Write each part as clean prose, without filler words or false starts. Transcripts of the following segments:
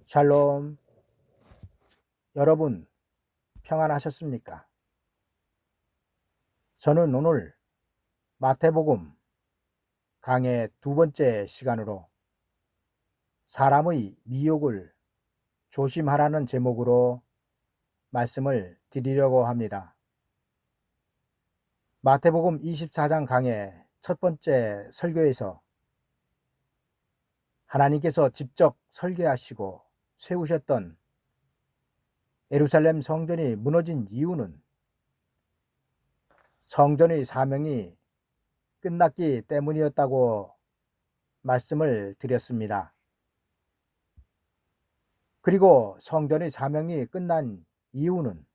샬롬. 여러분 평안하셨습니까? 저는 오늘 마태복음 강의 두 번째 시간으로 사람의 미혹을 조심하라는 제목으로 말씀을 드리려고 합니다. 마태복음 24장 강의 첫 번째 설교에서 하나님께서 직접 설계하시고 세우셨던 예루살렘 성전이 무너진 이유는 성전의 사명이 끝났기 때문이었다고 말씀을 드렸습니다. 그리고 성전의 사명이 끝난 이유는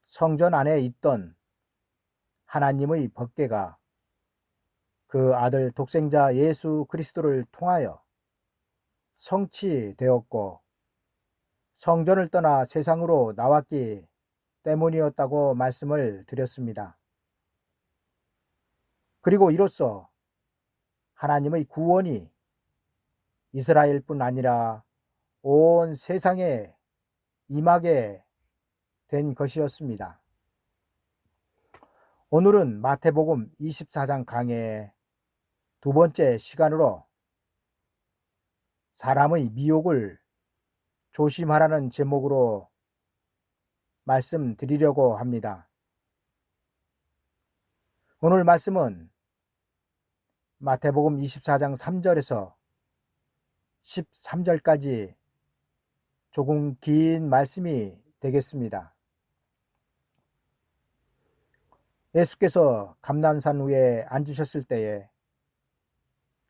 성전 안에 있던 하나님의 법궤가 그 아들 독생자 예수 그리스도를 통하여 성취되었고 성전을 떠나 세상으로 나왔기 때문이었다고 말씀을 드렸습니다. 그리고 이로써 하나님의 구원이 이스라엘뿐 아니라 온 세상에 임하게 된 것이었습니다. 오늘은 마태복음 24장 강의 두 번째 시간으로 사람의 미혹을 조심하라는 제목으로 말씀드리려고 합니다. 오늘 말씀은 마태복음 24장 3절에서 13절까지 조금 긴 말씀이 되겠습니다. 예수께서 감난산 위에 앉으셨을 때에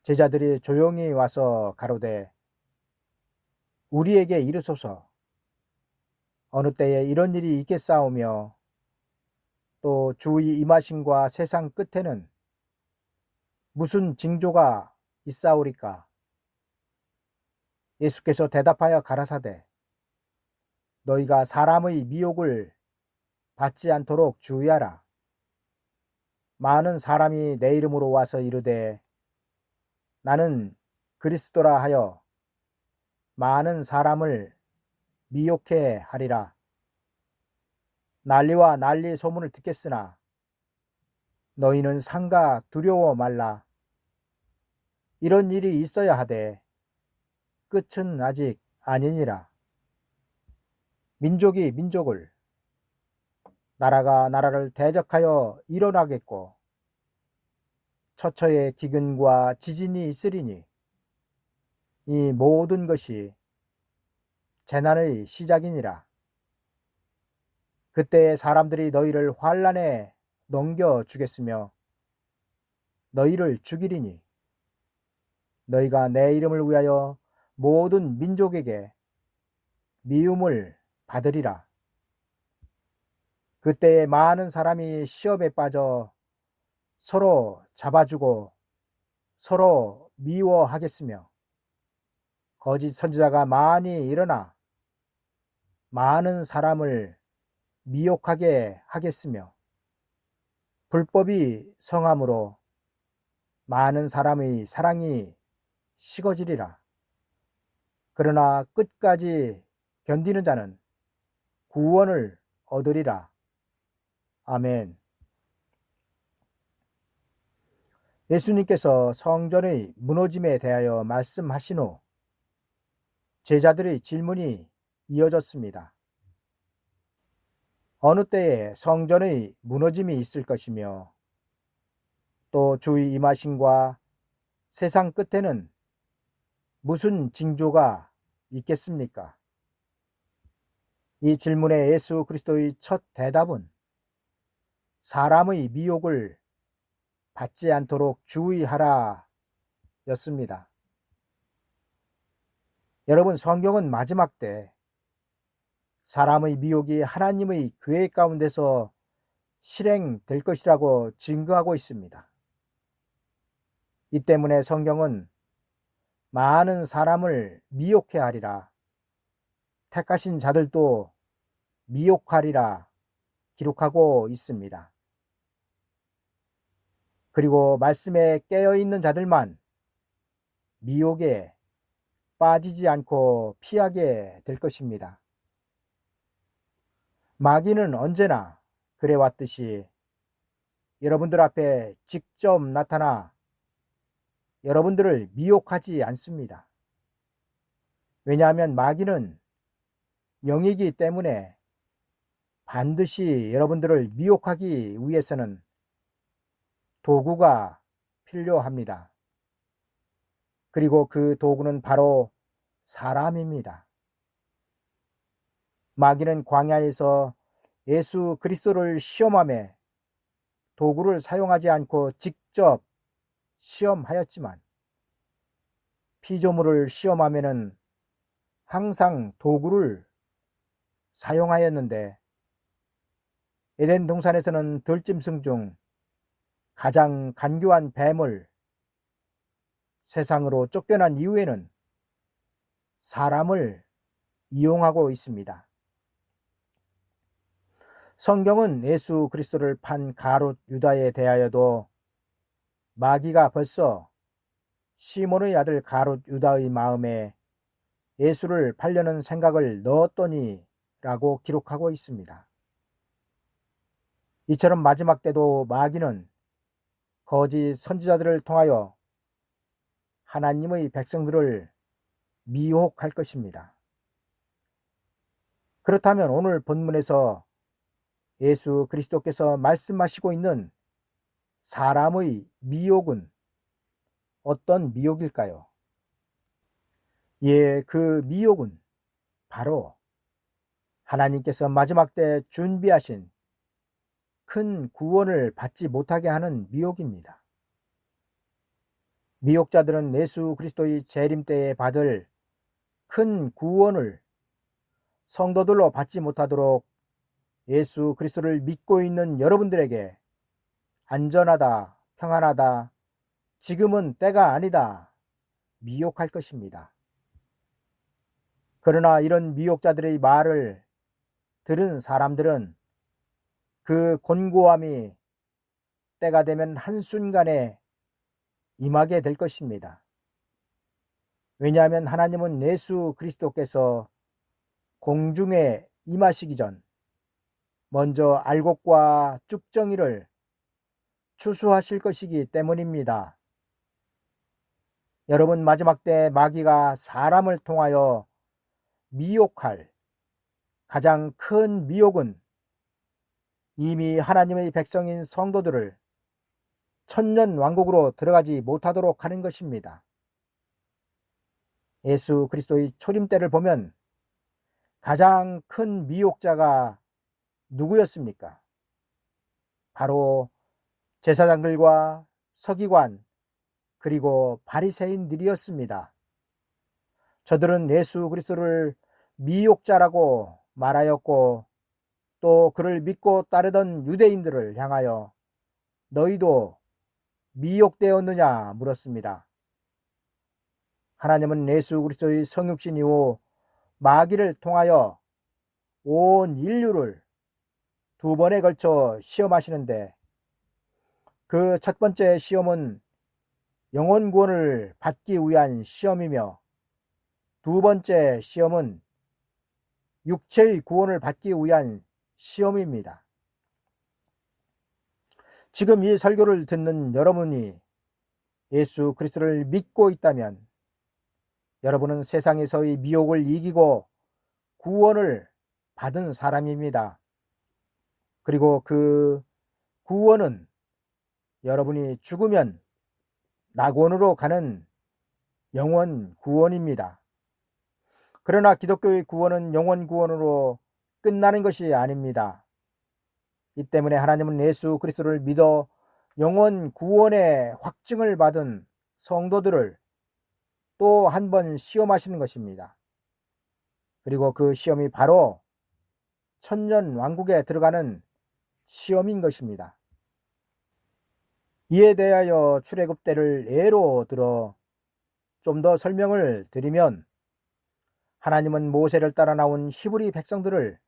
제자들이 조용히 와서 가로되 우리에게 이르소서 어느 때에 이런 일이 있겠사오며 또 주의 임하심과 세상 끝에는 무슨 징조가 있사오리까? 예수께서 대답하여 가라사대 너희가 사람의 미혹을 받지 않도록 주의하라. 많은 사람이 내 이름으로 와서 이르되 나는 그리스도라 하여 많은 사람을 미혹해 하리라. 난리와 난리 소문을 듣겠으나 너희는 삼가 두려워 말라. 이런 일이 있어야 하되 끝은 아직 아니니라. 민족이 민족을 나라가 나라를 대적하여 일어나겠고 처처에 기근과 지진이 있으리니 이 모든 것이 재난의 시작이니라. 그때 사람들이 너희를 환난에 넘겨주겠으며 너희를 죽이리니 너희가 내 이름을 위하여 모든 민족에게 미움을 받으리라. 그때에 많은 사람이 시험에 빠져 서로 잡아주고 서로 미워하겠으며 거짓 선지자가 많이 일어나 많은 사람을 미혹하게 하겠으며 불법이 성함으로 많은 사람의 사랑이 식어지리라. 그러나 끝까지 견디는 자는 구원을 얻으리라. 아멘. 예수님께서 성전의 무너짐에 대하여 말씀하신 후 제자들의 질문이 이어졌습니다. 어느 때에 성전의 무너짐이 있을 것이며 또 주의 임하심과 세상 끝에는 무슨 징조가 있겠습니까? 이 질문에 예수 그리스도의 첫 대답은 사람의 미혹을 받지 않도록 주의하라 였습니다. 여러분, 성경은 마지막 때 사람의 미혹이 하나님의 계획 가운데서 실행될 것이라고 증거하고 있습니다. 이 때문에 성경은 많은 사람을 미혹해 하리라, 택하신 자들도 미혹하리라 기록하고 있습니다. 그리고 말씀에 깨어있는 자들만 미혹에 빠지지 않고 피하게 될 것입니다. 마귀는 언제나 그래왔듯이 여러분들 앞에 직접 나타나 여러분들을 미혹하지 않습니다. 왜냐하면 마귀는 영이기 때문에 반드시 여러분들을 미혹하기 위해서는 도구가 필요합니다. 그리고 그 도구는 바로 사람입니다. 마귀는 광야에서 예수 그리스도를 시험하며 도구를 사용하지 않고 직접 시험하였지만 피조물을 시험하면은 항상 도구를 사용하였는데 에덴 동산에서는 들짐승 중 가장 간교한 뱀을 세상으로 쫓겨난 이후에는 사람을 이용하고 있습니다. 성경은 예수 그리스도를 판 가롯 유다에 대하여도 마귀가 벌써 시몬의 아들 가롯 유다의 마음에 예수를 팔려는 생각을 넣었더니 라고 기록하고 있습니다. 이처럼 마지막 때도 마귀는 거짓 선지자들을 통하여 하나님의 백성들을 미혹할 것입니다. 그렇다면 오늘 본문에서 예수 그리스도께서 말씀하시고 있는 사람의 미혹은 어떤 미혹일까요? 예, 그 미혹은 바로 하나님께서 마지막 때 준비하신 큰 구원을 받지 못하게 하는 미혹입니다. 미혹자들은 예수 그리스도의 재림 때에 받을 큰 구원을 성도들로 받지 못하도록 예수 그리스도를 믿고 있는 여러분들에게 안전하다, 평안하다, 지금은 때가 아니다, 미혹할 것입니다. 그러나 이런 미혹자들의 말을 들은 사람들은 그 곤고함이 때가 되면 한순간에 임하게 될 것입니다. 왜냐하면 하나님은 예수 그리스도께서 공중에 임하시기 전 먼저 알곡과 쭉정이를 추수하실 것이기 때문입니다. 여러분, 마지막 때 마귀가 사람을 통하여 미혹할 가장 큰 미혹은 이미 하나님의 백성인 성도들을 천년 왕국으로 들어가지 못하도록 하는 것입니다. 예수 그리스도의 초림 때를 보면 가장 큰 미혹자가 누구였습니까? 바로 제사장들과 서기관 그리고 바리새인들이었습니다. 저들은 예수 그리스도를 미혹자라고 말하였고 또 그를 믿고 따르던 유대인들을 향하여 너희도 미혹되었느냐 물었습니다. 하나님은 예수 그리스도의 성육신 이후 마귀를 통하여 온 인류를 두 번에 걸쳐 시험하시는데 그 첫 번째 시험은 영혼 구원을 받기 위한 시험이며 두 번째 시험은 육체의 구원을 받기 위한 시험입니다. 지금 이 설교를 듣는 여러분이 예수 그리스도를 믿고 있다면 여러분은 세상에서의 미혹을 이기고 구원을 받은 사람입니다. 그리고 그 구원은 여러분이 죽으면 낙원으로 가는 영원 구원입니다. 그러나 기독교의 구원은 영원 구원으로 끝나는 것이 아닙니다. 이 때문에 하나님은 예수 그리스도를 믿어 영원 구원의 확증을 받은 성도들을 또 한 번 시험하시는 것입니다. 그리고 그 시험이 바로 천년 왕국에 들어가는 시험인 것입니다. 이에 대하여 출애굽 때를 예로 들어 좀 더 설명을 드리면 하나님은 모세를 따라 나온 히브리 백성들을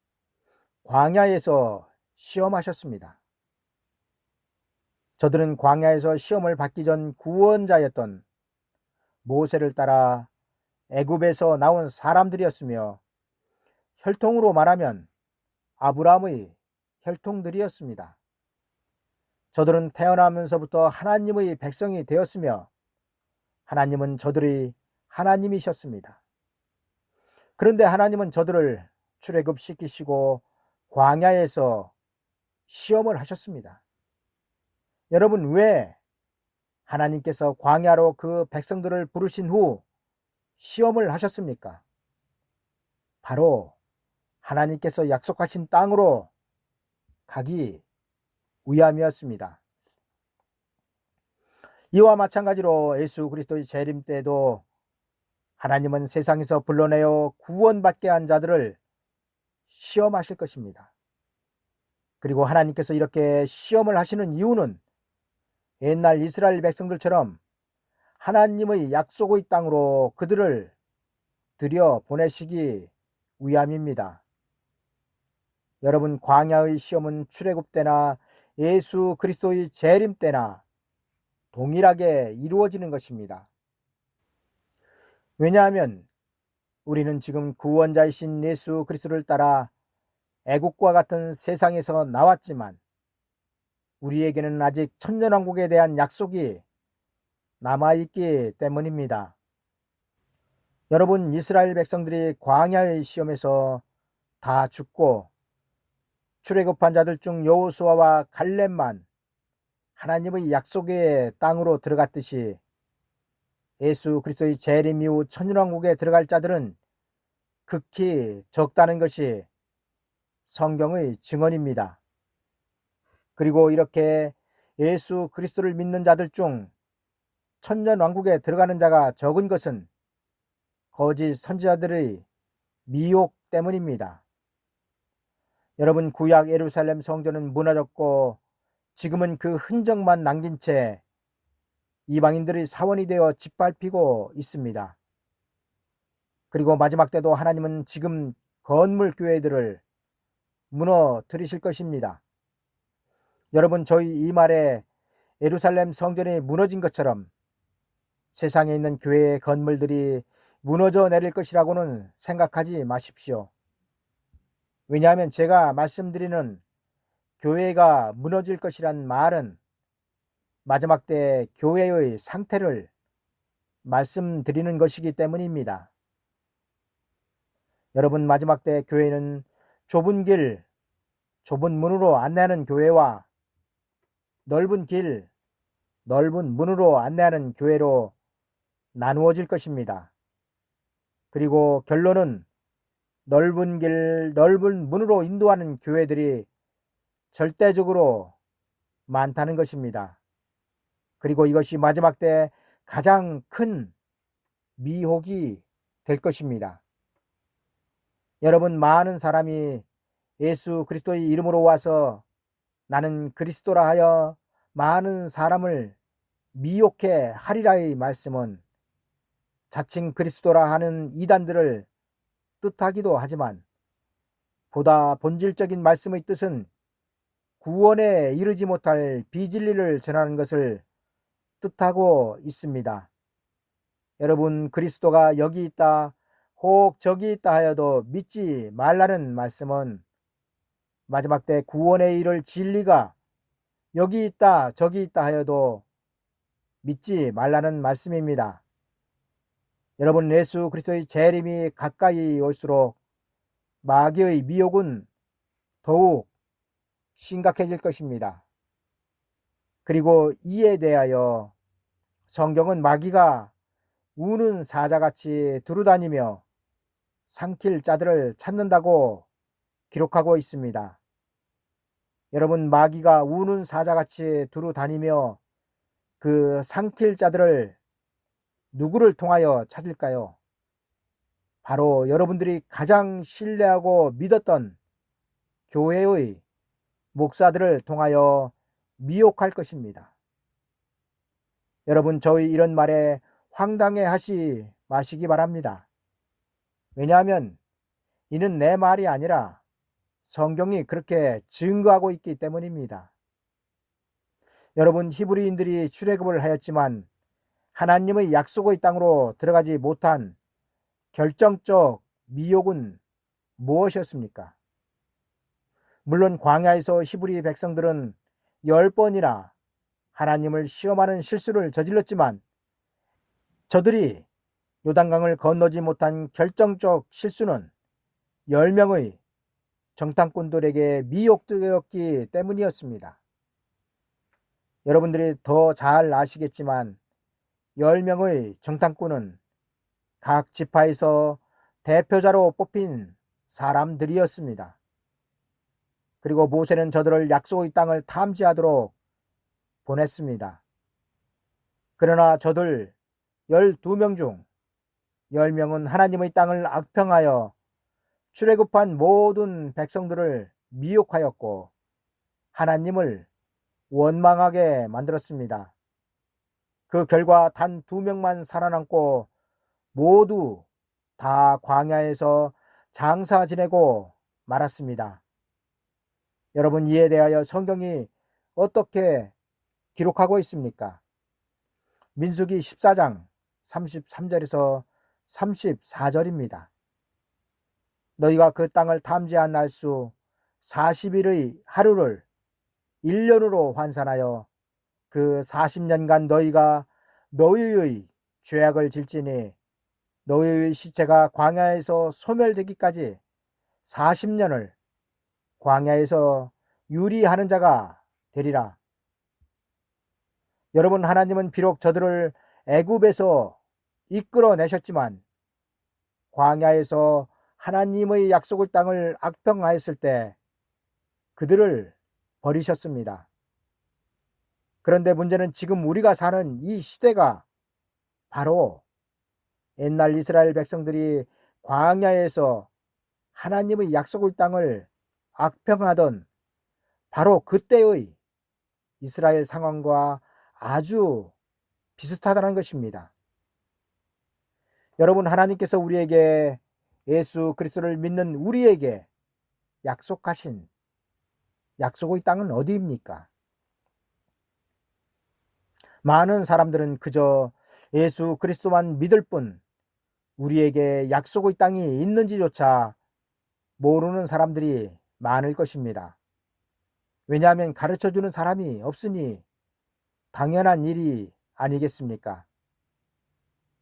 광야에서 시험하셨습니다. 저들은 광야에서 시험을 받기 전 구원자였던 모세를 따라 애굽에서 나온 사람들이었으며 혈통으로 말하면 아브라함의 혈통들이었습니다. 저들은 태어나면서부터 하나님의 백성이 되었으며 하나님은 저들의 하나님이셨습니다. 그런데 하나님은 저들을 출애굽시키시고 광야에서 시험을 하셨습니다. 여러분, 왜 하나님께서 광야로 그 백성들을 부르신 후 시험을 하셨습니까? 바로 하나님께서 약속하신 땅으로 가기 위함이었습니다. 이와 마찬가지로 예수 그리스도의 재림 때에도 하나님은 세상에서 불러내어 구원받게 한 자들을 시험하실 것입니다. 그리고 하나님께서 이렇게 시험을 하시는 이유는 옛날 이스라엘 백성들처럼 하나님의 약속의 땅으로 그들을 들여 보내시기 위함입니다. 여러분, 광야의 시험은 출애굽 때나 예수 그리스도의 재림 때나 동일하게 이루어지는 것입니다. 왜냐하면 우리는 지금 구원자이신 예수 그리스도를 따라 애국과 같은 세상에서 나왔지만 우리에게는 아직 천년왕국에 대한 약속이 남아있기 때문입니다. 여러분, 이스라엘 백성들이 광야의 시험에서 다 죽고 출애굽한 자들 중 여호수아와 갈렙만 하나님의 약속의 땅으로 들어갔듯이 예수 그리스도의 재림 이후 천년왕국에 들어갈 자들은 극히 적다는 것이 성경의 증언입니다. 그리고 이렇게 예수 그리스도를 믿는 자들 중 천년왕국에 들어가는 자가 적은 것은 거짓 선지자들의 미혹 때문입니다. 여러분, 구약 예루살렘 성전은 무너졌고 지금은 그 흔적만 남긴 채 이방인들의 사원이 되어 짓밟히고 있습니다. 그리고 마지막 때도 하나님은 지금 건물 교회들을 무너뜨리실 것입니다. 여러분, 저희 이 말에 예루살렘 성전이 무너진 것처럼 세상에 있는 교회의 건물들이 무너져 내릴 것이라고는 생각하지 마십시오. 왜냐하면 제가 말씀드리는 교회가 무너질 것이란 말은 마지막 때 교회의 상태를 말씀드리는 것이기 때문입니다. 여러분, 마지막 때 교회는 좁은 길, 좁은 문으로 안내하는 교회와 넓은 길, 넓은 문으로 안내하는 교회로 나누어질 것입니다. 그리고 결론은 넓은 길, 넓은 문으로 인도하는 교회들이 절대적으로 많다는 것입니다. 그리고 이것이 마지막 때 가장 큰 미혹이 될 것입니다. 여러분, 많은 사람이 예수 그리스도의 이름으로 와서 나는 그리스도라 하여 많은 사람을 미혹해 하리라의 말씀은 자칭 그리스도라 하는 이단들을 뜻하기도 하지만 보다 본질적인 말씀의 뜻은 구원에 이르지 못할 비진리를 전하는 것을 뜻하고 있습니다. 여러분, 그리스도가 여기 있다, 혹 저기 있다 하여도 믿지 말라는 말씀은 마지막 때 구원에 이를 진리가 여기 있다, 저기 있다 하여도 믿지 말라는 말씀입니다. 여러분, 예수 그리스도의 재림이 가까이 올수록 마귀의 미혹은 더욱 심각해질 것입니다. 그리고 이에 대하여 성경은 마귀가 우는 사자같이 두루다니며 삼킬 자들을 찾는다고 기록하고 있습니다. 여러분, 마귀가 우는 사자같이 두루다니며 그 삼킬 자들을 누구를 통하여 찾을까요? 바로 여러분들이 가장 신뢰하고 믿었던 교회의 목사들을 통하여 미혹할 것입니다. 여러분, 저희 이런 말에 황당해 하시 마시기 바랍니다. 왜냐하면 이는 내 말이 아니라 성경이 그렇게 증거하고 있기 때문입니다. 여러분, 히브리인들이 출애굽을 하였지만 하나님의 약속의 땅으로 들어가지 못한 결정적 미혹은 무엇이었습니까? 물론 광야에서 히브리 백성들은 10번이나 하나님을 시험하는 실수를 저질렀지만 저들이 요단강을 건너지 못한 결정적 실수는 10명의 정탐꾼들에게 미혹되었기 때문이었습니다. 여러분들이 더 잘 아시겠지만 10명의 정탐꾼은 각 지파에서 대표자로 뽑힌 사람들이었습니다. 그리고 모세는 저들을 약속의 땅을 탐지하도록 보냈습니다. 그러나 저들 12명 중 10명은 하나님의 땅을 악평하여 출애굽한 모든 백성들을 미혹하였고 하나님을 원망하게 만들었습니다. 그 결과 단 2명만 살아남고 모두 다 광야에서 장사 지내고 말았습니다. 여러분, 이에 대하여 성경이 어떻게 기록하고 있습니까? 민수기 14장 33절에서 34절입니다. 너희가 그 땅을 탐지한 날수 40일의 하루를 1년으로 환산하여 그 40년간 너희가 너희의 죄악을 질지니 너희의 시체가 광야에서 소멸되기까지 40년을 광야에서 유리하는 자가 되리라. 여러분, 하나님은 비록 저들을 애굽에서 이끌어내셨지만 광야에서 하나님의 약속의 땅을 악평하였을 때 그들을 버리셨습니다. 그런데 문제는 지금 우리가 사는 이 시대가 바로 옛날 이스라엘 백성들이 광야에서 하나님의 약속의 땅을 악평하던 바로 그때의 이스라엘 상황과 아주 비슷하다는 것입니다. 여러분, 하나님께서 우리에게 예수 그리스도를 믿는 우리에게 약속하신 약속의 땅은 어디입니까? 많은 사람들은 그저 예수 그리스도만 믿을 뿐 우리에게 약속의 땅이 있는지조차 모르는 사람들이 많을 것입니다. 왜냐하면 가르쳐주는 사람이 없으니 당연한 일이 아니겠습니까?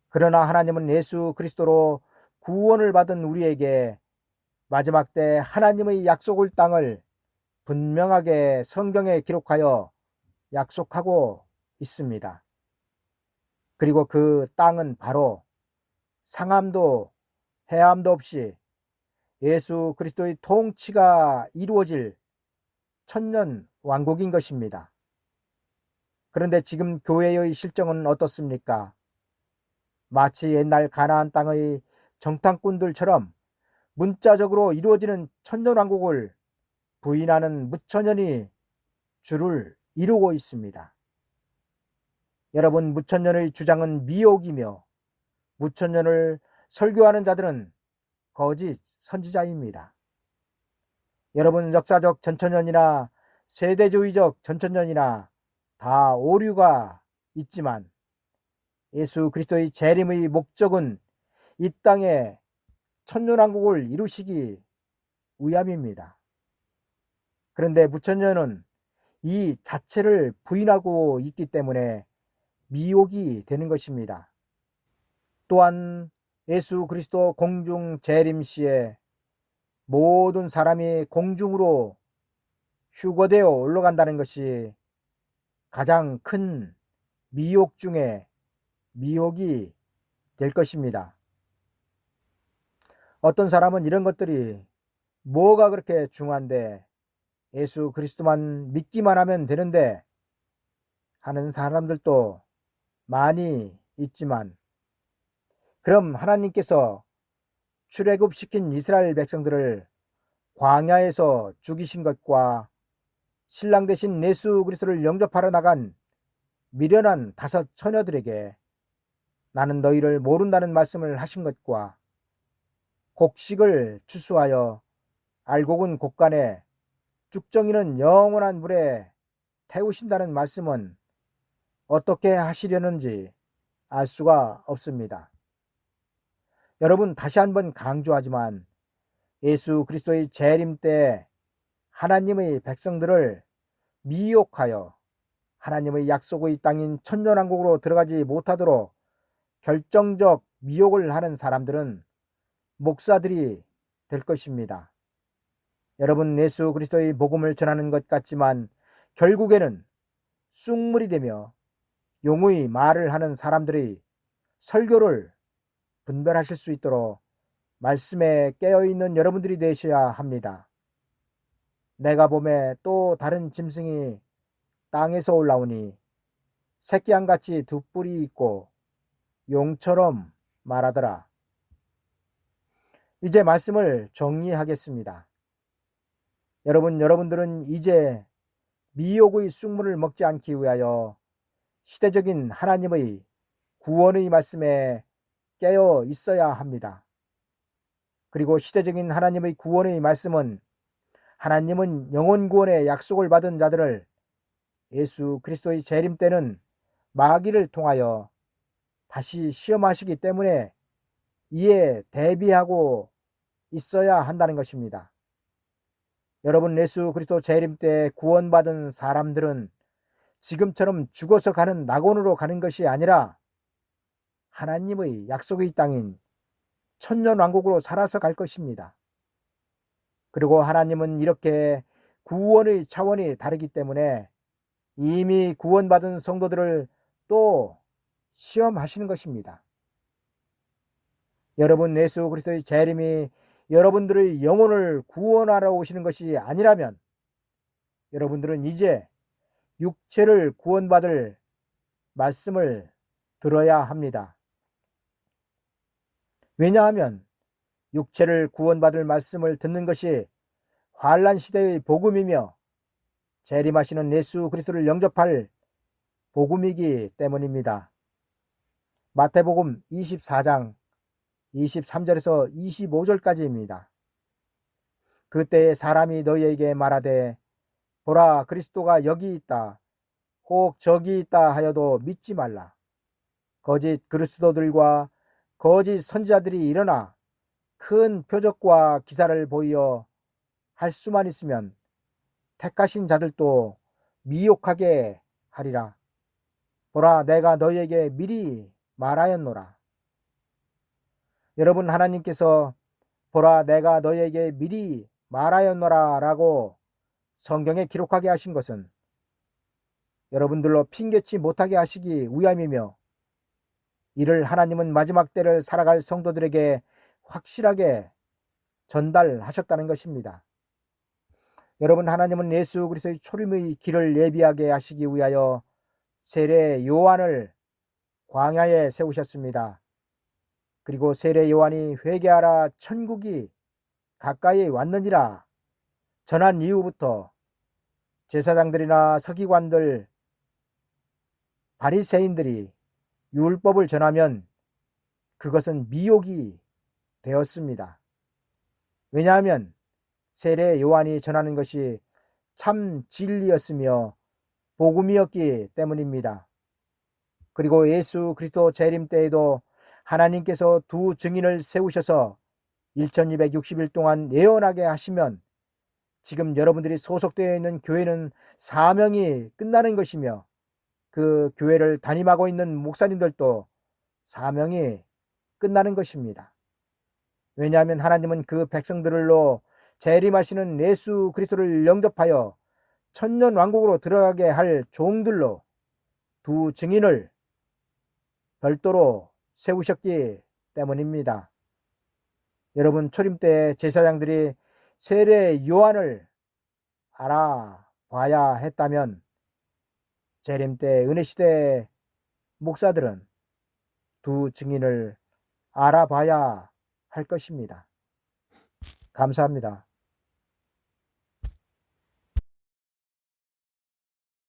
그러나 하나님은 예수 그리스도로 구원을 받은 우리에게 마지막 때 하나님의 약속의 땅을 분명하게 성경에 기록하여 약속하고 있습니다. 그리고 그 땅은 바로 상함도 해함도 없이 예수 그리스도의 통치가 이루어질 천년 왕국인 것입니다. 그런데 지금 교회의 실정은 어떻습니까? 마치 옛날 가나안 땅의 정탐꾼들처럼 문자적으로 이루어지는 천년왕국을 부인하는 무천년이 주를 이루고 있습니다. 여러분, 무천년의 주장은 미혹이며 무천년을 설교하는 자들은 거짓 선지자입니다. 여러분, 역사적 전천년이나 세대주의적 전천년이나 다 오류가 있지만 예수 그리스도의 재림의 목적은 이 땅에 천년왕국을 이루시기 위함입니다. 그런데 무천년은 이 자체를 부인하고 있기 때문에 미혹이 되는 것입니다. 또한 예수 그리스도 공중 재림 시에 모든 사람이 공중으로 휴거되어 올라간다는 것이 가장 큰 미혹 중에 미혹이 될 것입니다. 어떤 사람은 이런 것들이 뭐가 그렇게 중요한데 예수 그리스도만 믿기만 하면 되는데 하는 사람들도 많이 있지만, 그럼 하나님께서 출애굽시킨 이스라엘 백성들을 광야에서 죽이신 것과 신랑 되신 예수 그리스도를 영접하러 나간 미련한 5 처녀들에게 나는 너희를 모른다는 말씀을 하신 것과 곡식을 추수하여 알곡은 곡간에 쭉정이는 영원한 물에 태우신다는 말씀은 어떻게 하시려는지 알 수가 없습니다. 여러분, 다시 한번 강조하지만 예수 그리스도의 재림 때 하나님의 백성들을 미혹하여 하나님의 약속의 땅인 천년왕국으로 들어가지 못하도록 결정적 미혹을 하는 사람들은 목사들이 될 것입니다. 여러분, 예수 그리스도의 복음을 전하는 것 같지만 결국에는 쑥물이 되며 용의 말을 하는 사람들의 설교를 분별하실 수 있도록 말씀에 깨어있는 여러분들이 되셔야 합니다. 내가 봄에 또 다른 짐승이 땅에서 올라오니 새끼양같이 두 뿔이 있고 용처럼 말하더라. 이제 말씀을 정리하겠습니다. 여러분들은 이제 미혹의 쑥물을 먹지 않기 위하여 시대적인 하나님의 구원의 말씀에 깨어 있어야 합니다. 그리고 시대적인 하나님의 구원의 말씀은 하나님은 영혼 구원의 약속을 받은 자들을 예수 그리스도의 재림 때는 마귀를 통하여 다시 시험하시기 때문에 이에 대비하고 있어야 한다는 것입니다. 여러분, 예수 그리스도 재림 때 구원받은 사람들은 지금처럼 죽어서 가는 낙원으로 가는 것이 아니라 하나님의 약속의 땅인 천년왕국으로 살아서 갈 것입니다. 그리고 하나님은 이렇게 구원의 차원이 다르기 때문에 이미 구원받은 성도들을 또 시험하시는 것입니다. 여러분, 예수 그리스도의 재림이 여러분들의 영혼을 구원하러 오시는 것이 아니라면 여러분들은 이제 육체를 구원받을 말씀을 들어야 합니다. 왜냐하면 육체를 구원받을 말씀을 듣는 것이 환난 시대의 복음이며 재림하시는 예수 그리스도를 영접할 복음이기 때문입니다. 마태복음 24장 23절에서 25절까지입니다. 그때 사람이 너희에게 말하되 보라, 그리스도가 여기 있다, 혹 저기 있다 하여도 믿지 말라. 거짓 그리스도들과 거짓 선지자들이 일어나 큰 표적과 기사를 보이어 할 수만 있으면 택하신 자들도 미혹하게 하리라. 보라, 내가 너희에게 미리 말하였노라. 여러분, 하나님께서 보라, 내가 너희에게 미리 말하였노라 라고 성경에 기록하게 하신 것은 여러분들로 핑계치 못하게 하시기 위함이며, 이를 하나님은 마지막 때를 살아갈 성도들에게 확실하게 전달하셨다는 것입니다. 여러분, 하나님은 예수 그리스도의 초림의 길을 예비하게 하시기 위하여 세례 요한을 광야에 세우셨습니다. 그리고 세례 요한이 회개하라, 천국이 가까이 왔느니라 전한 이후부터 제사장들이나 서기관들, 바리새인들이 율법을 전하면 그것은 미혹이 되었습니다. 왜냐하면 세례 요한이 전하는 것이 참 진리였으며 복음이었기 때문입니다. 그리고 예수 그리스도 재림 때에도 하나님께서 두 증인을 세우셔서 1260일 동안 예언하게 하시면 지금 여러분들이 소속되어 있는 교회는 사명이 끝나는 것이며, 그 교회를 담임하고 있는 목사님들도 사명이 끝나는 것입니다. 왜냐하면 하나님은 그 백성들로 재림하시는 예수 그리스도를 영접하여 천년왕국으로 들어가게 할 종들로 두 증인을 별도로 세우셨기 때문입니다. 여러분, 초림 때 제사장들이 세례 요한을 알아봐야 했다면 재림 때 은혜시대 목사들은 두 증인을 알아봐야 할 것입니다. 감사합니다.